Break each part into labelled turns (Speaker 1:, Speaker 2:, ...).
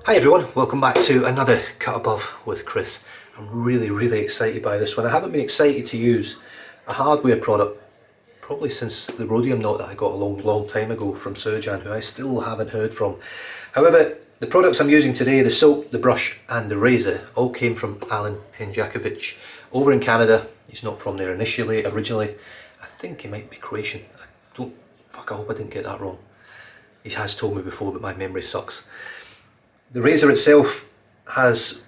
Speaker 1: Hi everyone, welcome back to another Cut Above with Chris. I'm really excited by this one. I haven't been excited to use a hardware product probably since the rhodium knot that I got a long time ago from Surjan, who I still haven't heard from. However, the products I'm using today, the soap, the brush and the razor, all came from Alan Henjakovic over in Canada. He's not from there originally. I think he might be Croatian. I hope I didn't get that wrong. He has told me before, but my memory sucks. The razor itself is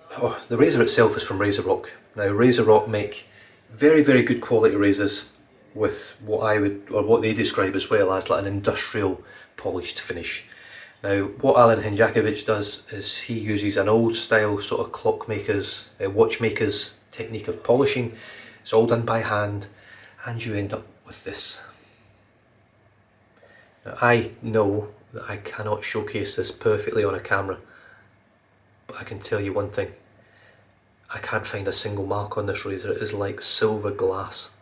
Speaker 1: from RazoRock. Now RazoRock make very good quality razors with what they describe as well as like an industrial polished finish. Now what Alan Henjakovic does is he uses an old style sort of clockmakers, watchmakers technique of polishing. It's all done by hand and you end up with this. Now I know that I cannot showcase this perfectly on a camera, but I can tell you one thing, I can't find a single mark on this razor. It is like silver glass,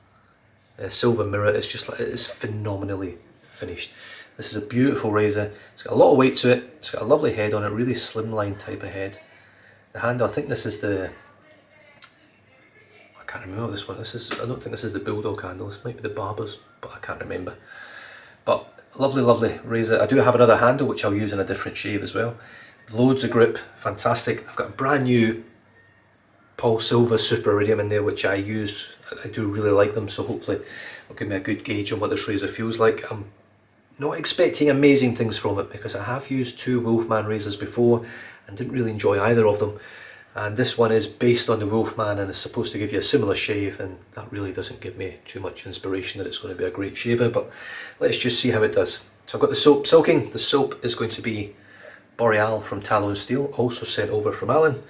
Speaker 1: a silver mirror. It's just like, it is phenomenally finished. This is a beautiful razor. It's got a lot of weight to it. It's got a lovely head on it, really slimline type of head. The handle, I think this is the, I can't remember what this one. I don't think this is the Bulldog handle. This might be the Barber's, but I can't remember. But lovely razor. I do have another handle which I'll use in a different shave as well. Loads of grip, fantastic. I've got a brand new Paul Silva Super Iridium in there which I use. I do really like them, so hopefully it'll give me a good gauge on what this razor feels like. I'm not expecting amazing things from it because I have used two Wolfman razors before and didn't really enjoy either of them. And this one is based on the Wolfman and is supposed to give you a similar shave, and that really doesn't give me too much inspiration that it's going to be a great shaver, but let's just see how it does. So I've got the soap soaking. The soap is going to be Boreal from Tallow and Steel, also sent over from Alan.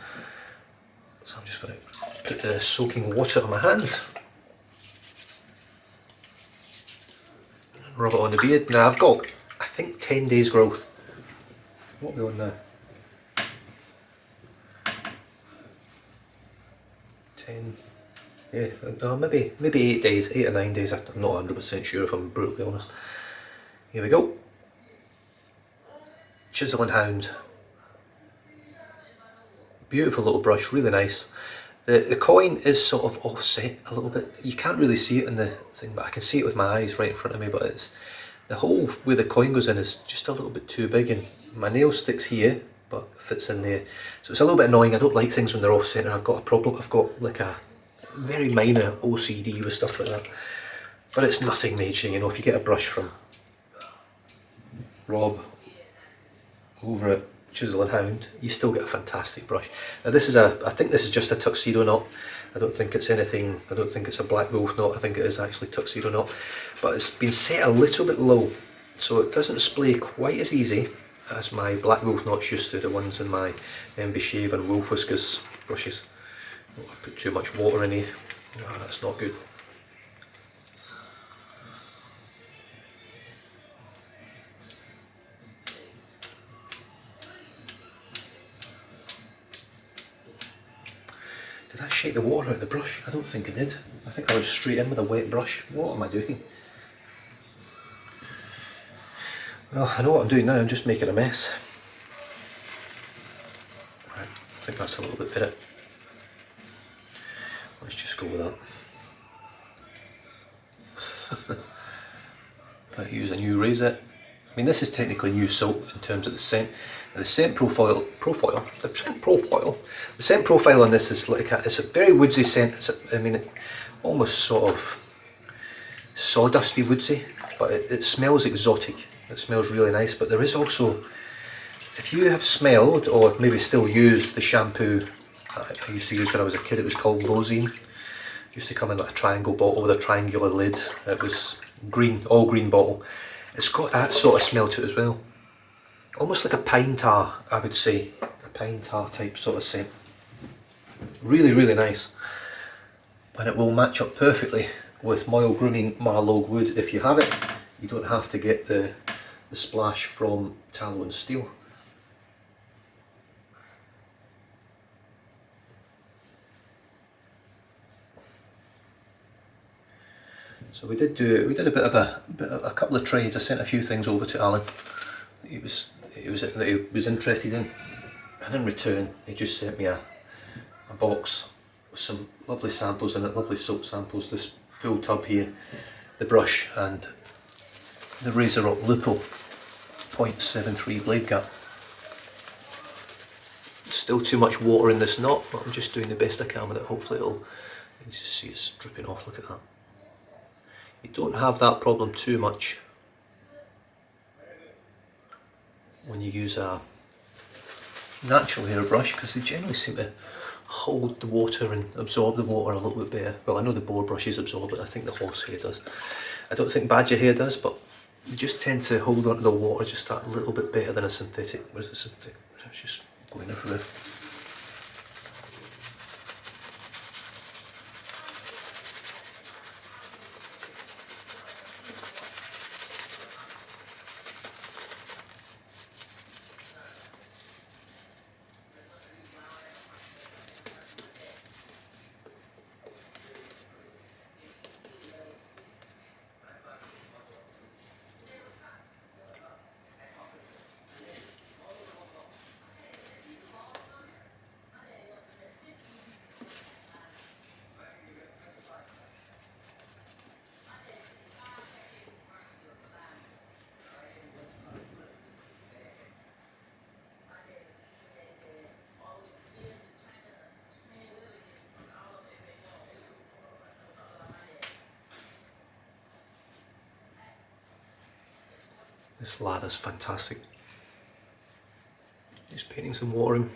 Speaker 1: So I'm just going to put the soaking water on my hands. Rub it on the beard. Now I've got, I think, 10 days growth. What are we on now? 10, yeah, no, maybe 8 days, 8 or 9 days. I'm not 100% sure if I'm brutally honest. Here we go. Chisel and Hound. Beautiful little brush, really nice. The coin is sort of offset a little bit. You can't really see it in the thing, but I can see it with my eyes right in front of me, but it's the hole where the coin goes in is just a little bit too big, and my nail sticks here but fits in there, so it's a little bit annoying. I don't like things when they're off centre. I've got a problem. I've got like a very minor OCD with stuff like that, but it's nothing major, you know. If you get a brush from Rob over at Chisel and Hound, you still get a fantastic brush. Now this is I think this is just a tuxedo knot. I don't think it's anything, I don't think it's a black wolf knot. I think it is actually tuxedo knot, but it's been set a little bit low, so it doesn't splay quite as easy as my black wolf knots used to, the ones in my Envy Shave and Wolf Whiskers brushes. Oh, I put too much water in here. No, that's not good. Did I shake the water out of the brush? I don't think I did. I think I went straight in with a wet brush. What am I doing? Well, I know what I'm doing now, I'm just making a mess. Right, I think that's a little bit better. Let's just go with that. Better use a new razor. I mean, this is technically new soap in terms of the scent. Now, the scent profile on this is like it's a very woodsy scent. Almost sort of sawdusty woodsy, but it smells exotic. It smells really nice. But there is also, if you have smelled or maybe still use the shampoo I used to use when I was a kid, it was called Lozine. It used to come in like a triangle bottle with a triangular lid. It was green, all green bottle. It's got that sort of smell to it as well. Almost like a pine tar, I would say. A pine tar type sort of scent. Really nice. And it will match up perfectly with MAOL Grooming Marlogue wood if you have it. You don't have to get the splash from Tallow and Steel. So we did a bit of a couple of trades. I sent a few things over to Alan that he was interested in. and in return he just sent me a box with some lovely samples in it, lovely soap samples, this full tub here, the brush and the RazoRock Lupo 0.73 blade cap. Still too much water in this knot, but I'm just doing the best I can with it. Hopefully it'll, you can just see it's dripping off, look at that. You don't have that problem too much when you use a natural hairbrush, because they generally seem to hold the water and absorb the water a little bit better. Well, I know the boar brushes absorb it, I think the horsehair does. I don't think badger hair does, but they just tend to hold onto the water just that little bit better than a synthetic. Where's the synthetic? It's just going everywhere. This lather's fantastic. Just painting some water in.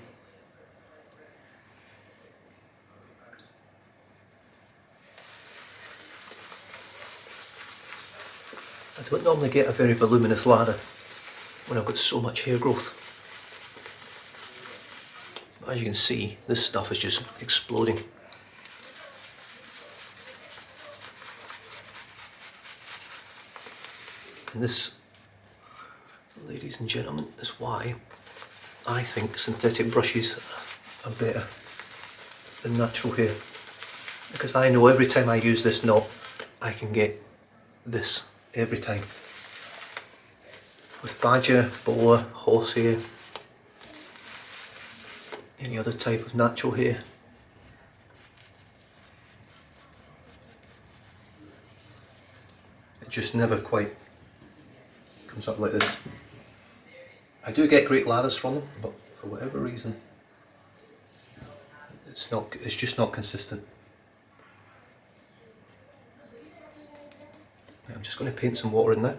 Speaker 1: I don't normally get a very voluminous lather when I've got so much hair growth. As you can see, this stuff is just exploding. And this, ladies and gentlemen, is why I think synthetic brushes are better than natural hair. Because I know every time I use this knot, I can get this every time. With badger, boar, horsehair, any other type of natural hair, it just never quite comes up like this. I do get great lathers from them, but for whatever reason, it's just not consistent. I'm just going to paint some water in now.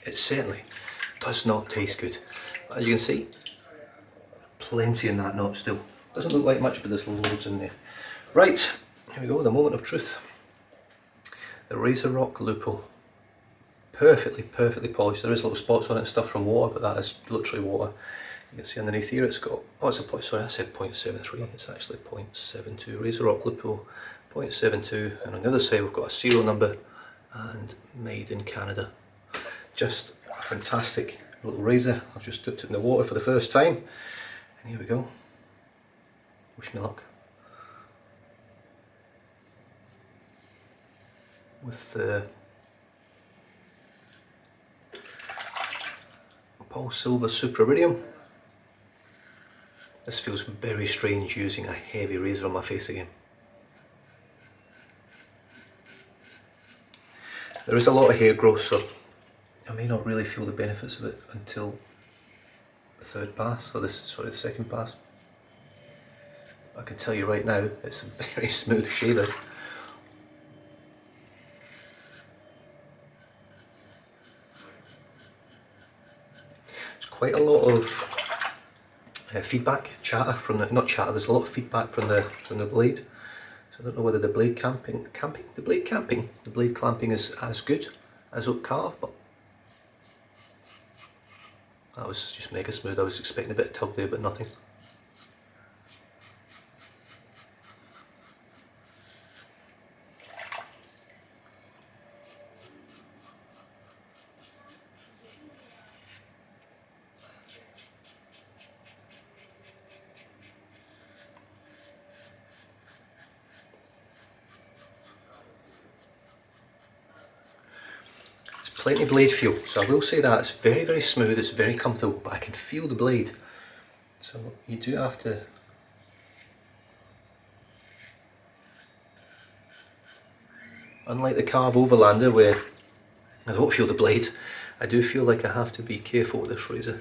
Speaker 1: It certainly does not taste good. As you can see, plenty in that knot still. Doesn't look like much, but there's loads in there. Right, here we go, the moment of truth. The RazoRock Lupo. Perfectly polished. There is little spots on it and stuff from water, but that is literally water. You can see underneath here it's got, oh it's a point, sorry I said 0.73, it's actually 0.72. RazoRock Lupo 0.72, and on the other side we've got a serial number and made in Canada. Just a fantastic little razor. I've just dipped it in the water for the first time, and here we go. Wish me luck. With the Opal Silver Super Iridium. This feels very strange using a heavy razor on my face again. There is a lot of hair growth, so I may not really feel the benefits of it until the third pass, or the second pass. I can tell you right now, it's a very smooth shaver. There's quite a lot of feedback, chatter from the, not chatter, there's a lot of feedback from the blade. So I don't know whether the blade clamping is as good as oak carve, but that was just mega smooth. I was expecting a bit of tug there, but nothing. plenty of blade feel, so I will say that it's very, very smooth, it's very comfortable, but I can feel the blade. So you do have to unlike the Carve Overlander where I don't feel the blade, I do feel like I have to be careful with this razor.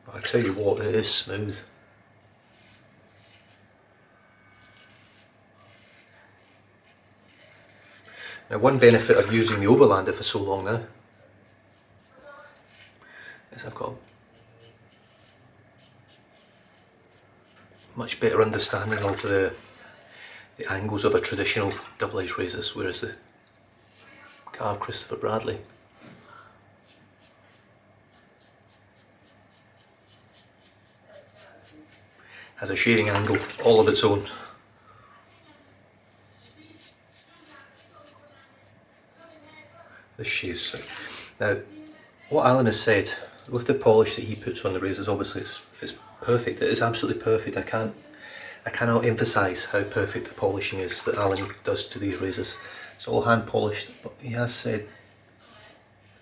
Speaker 1: But I tell you what, it is smooth. Now one benefit of using the Overlander for so long now is I've got a much better understanding of the angles of a traditional double-edged razors, whereas the Carve Christopher Bradley has a shaving angle all of its own. This shaves. Now, what Alan has said with the polish that he puts on the razors, obviously it's perfect. It is absolutely perfect. I cannot emphasise how perfect the polishing is that Alan does to these razors. It's all hand polished, but he has said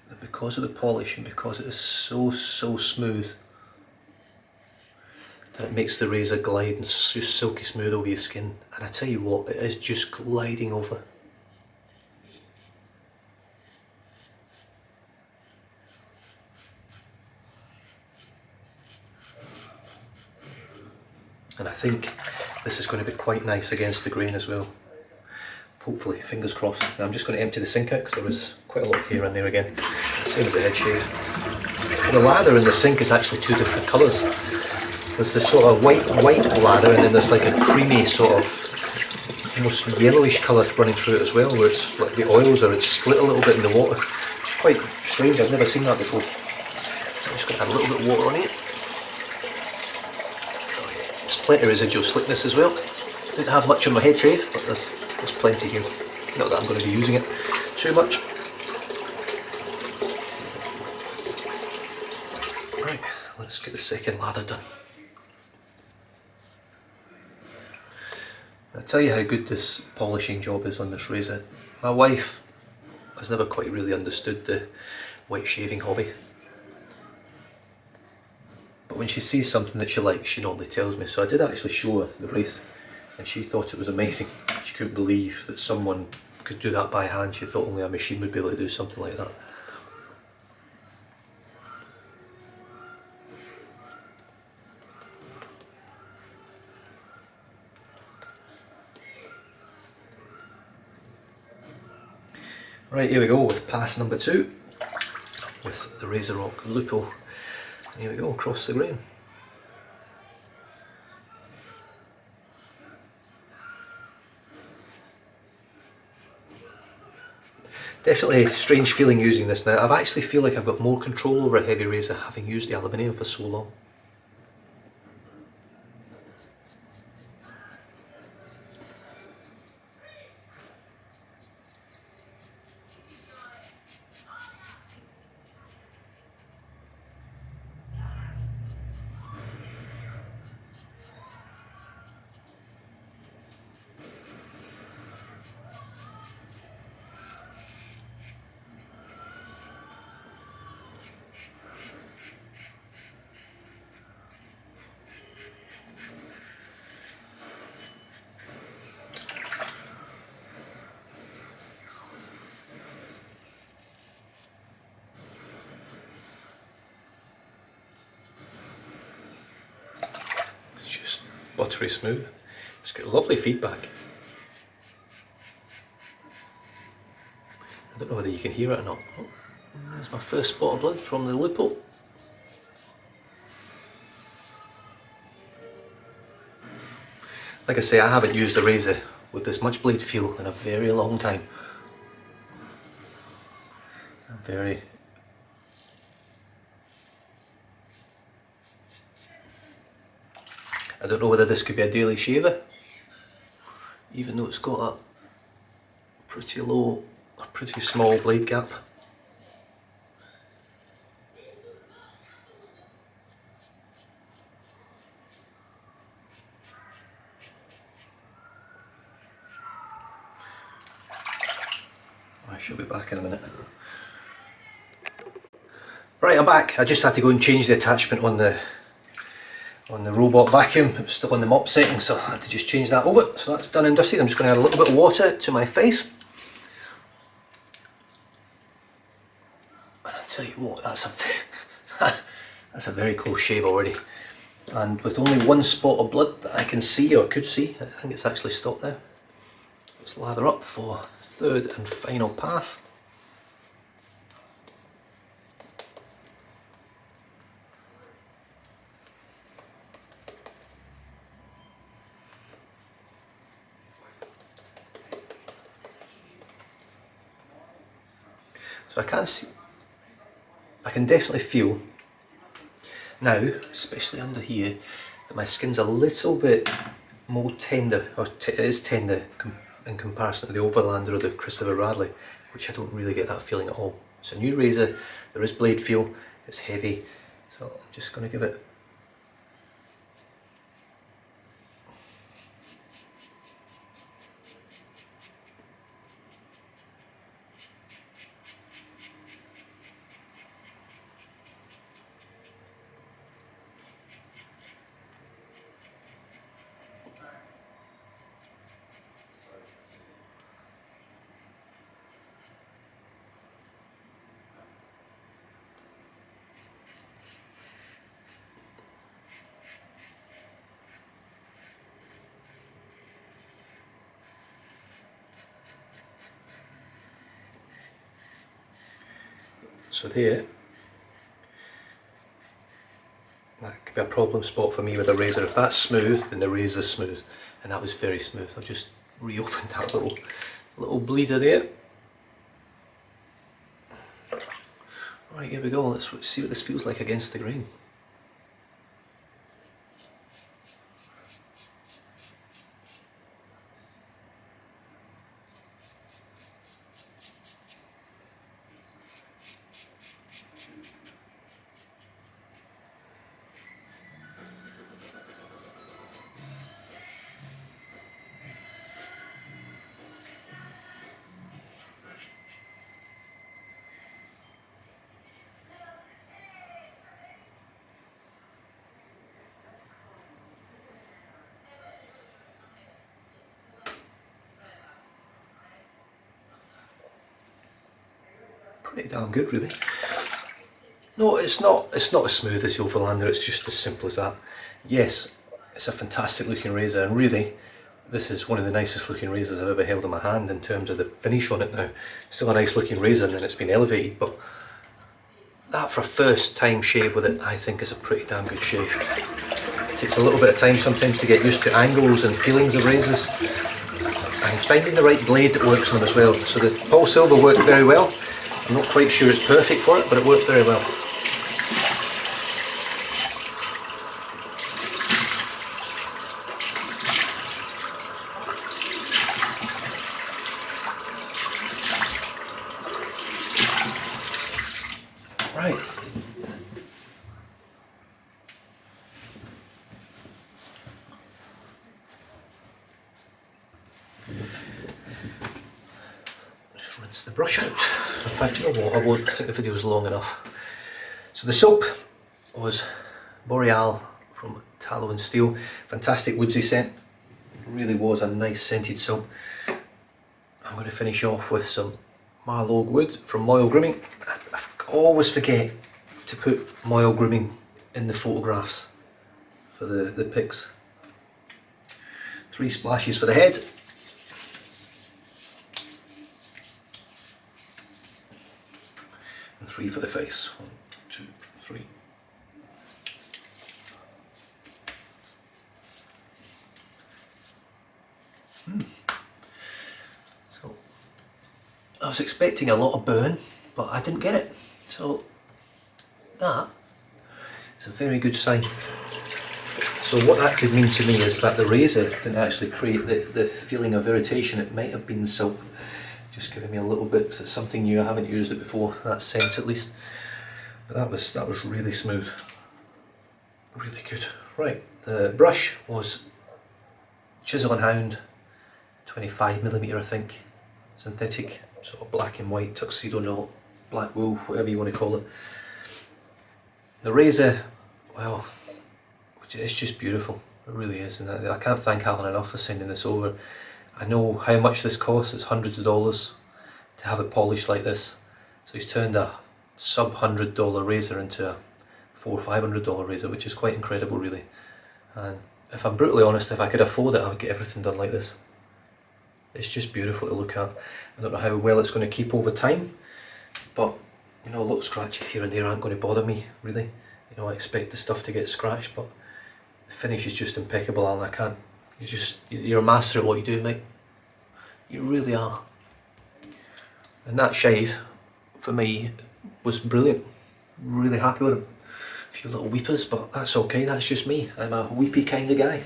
Speaker 1: that because of the polish and because it is so smooth, that it makes the razor glide and just silky smooth over your skin. And I tell you what, it is just gliding over. And I think this is going to be quite nice against the grain as well. Hopefully, fingers crossed. Now I'm just going to empty the sink out because there was quite a lot of hair in there again. Same as the head shave. The lather in the sink is actually two different colours. There's this sort of white lather, and then there's like a creamy sort of almost yellowish colour running through it as well, where it's like the oils are, it's split a little bit in the water. It's quite strange, I've never seen that before. So I'm just going to add a little bit of water on it. Plenty of residual slickness as well. Didn't have much on my head shave, but there's plenty here. Not that I'm going to be using it too much. Right, let's get the second lather done. I'll tell you how good this polishing job is on this razor. My wife has never quite really understood the white shaving hobby. But when she sees something that she likes, she normally tells me. So I did actually show her the razor, and she thought it was amazing. She couldn't believe that someone could do that by hand. She thought only a machine would be able to do something like that. Right, here we go with pass number 2 with the RazoRock Lupo. Here we go, across the grain. Definitely a strange feeling using this now. I actually feel like I've got more control over a heavy razor having used the aluminium for so long. Buttery smooth. It's got lovely feedback. I don't know whether you can hear it or not. Oh, there's my first spot of blood from the Lupo. Like I say, I haven't used a razor with this much blade feel in a very long time. I don't know whether this could be a daily shaver, even though it's got a pretty low, a pretty small blade gap. I shall be back in a minute. Right, I'm back. I just had to go and change the attachment on the robot vacuum. It was still on the mop setting, so I had to just change that over. So that's done and dusted. I'm just going to add a little bit of water to my face. And I'll tell you what, that's a very close shave already. And with only one spot of blood that I can see, or could see, I think it's actually stopped now. Let's lather up for third and final pass. So I can definitely feel now, especially under here, that my skin's a little bit more tender, or it is tender in comparison to the Overlander or the Christopher Radley, which I don't really get that feeling at all. It's a new razor, there is blade feel, it's heavy, so I'm just going to give it. So there, that could be a problem spot for me with a razor. If that's smooth, then the razor's smooth, and that was very smooth. I've just reopened that little bleeder there. Right, here we go. Let's see what this feels like against the grain. Pretty damn good, really. No, it's not as smooth as the Overlander, it's just as simple as that. Yes, it's a fantastic looking razor, and really this is one of the nicest looking razors I've ever held in my hand in terms of the finish on it now. Still a nice looking razor, and it's been elevated, but that for a first time shave with it, I think is a pretty damn good shave. It takes a little bit of time sometimes to get used to angles and feelings of razors, and finding the right blade that works on them as well. So the Paul Silver worked very well. I'm not quite sure it's perfect for it, but it worked very well. Right. Just rinse the brush out. In fact, you know what, I think the video is long enough. So the soap was Boreal from Tallow and Steel. Fantastic woodsy scent. It really was a nice scented soap. I'm going to finish off with some Marlogue wood from MAOL Grooming. I always forget to put MAOL Grooming in the photographs for the pics. 3 splashes for the head. And 3 for the face. 1, 2, 3. So I was expecting a lot of burn, but I didn't get it. So that is a very good sign. So what that could mean to me is that the razor didn't actually create the feeling of irritation. It might have been the soap just giving me a little bit, so it's something new. I haven't used it before, that scent at least. But that was really smooth, really good. Right, the brush was Chisel and Hound, 25mm I think. synthetic sort of black and white tuxedo knot, black wool, whatever you want to call it. The razor, well, it's just beautiful, it really is, and I can't thank Alan enough for sending this over. I know how much this costs, it's hundreds of dollars to have it polished like this, so he's turned a sub $100 razor into a $400 or $500 razor, which is quite incredible really. And if I'm brutally honest, if I could afford it, I would get everything done like this. It's just beautiful to look at. I don't know how well it's going to keep over time, but you know, little scratches here and there aren't going to bother me really. You know, I expect the stuff to get scratched, but the finish is just impeccable, Alan. I can't. You're a master at what you do, mate. You really are. And that shave, for me, was brilliant. Really happy with him. A few little weepers, but that's okay, that's just me. I'm a weepy kind of guy.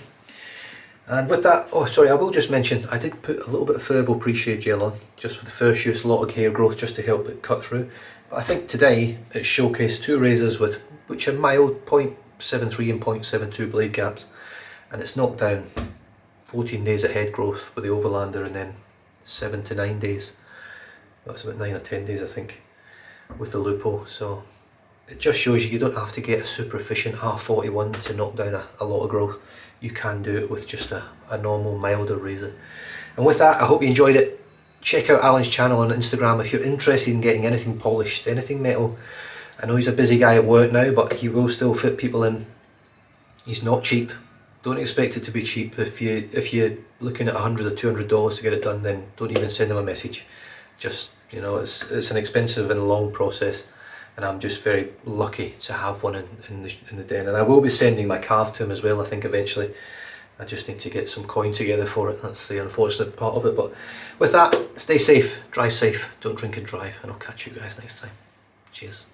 Speaker 1: And with that, oh sorry, I will just mention, I did put a little bit of Furbo pre-shave gel on, just for the first use, a lot of hair growth, just to help it cut through. But I think today, it showcased two razors which are mild 0.73 and 0.72 blade gaps. And it's knocked down 14 days of head growth with the Overlander, and then 7 to 9 days. That's about 9 or 10 days I think with the Lupo. So it just shows you don't have to get a super efficient R41 to knock down a lot of growth. You can do it with just a normal milder razor. And with that, I hope you enjoyed it. Check out Alan's channel on Instagram if you're interested in getting anything polished, anything metal. I know he's a busy guy at work now, but he will still fit people in. He's not cheap. Don't expect it to be cheap. If you're looking at $100 or $200 to get it done, then don't even send him a message. Just, you know, it's an expensive and long process, and I'm just very lucky to have one in the den. And I will be sending my calf to him as well, I think, eventually. I just need to get some coin together for it. That's the unfortunate part of it. But with that, stay safe, drive safe, don't drink and drive, and I'll catch you guys next time. Cheers.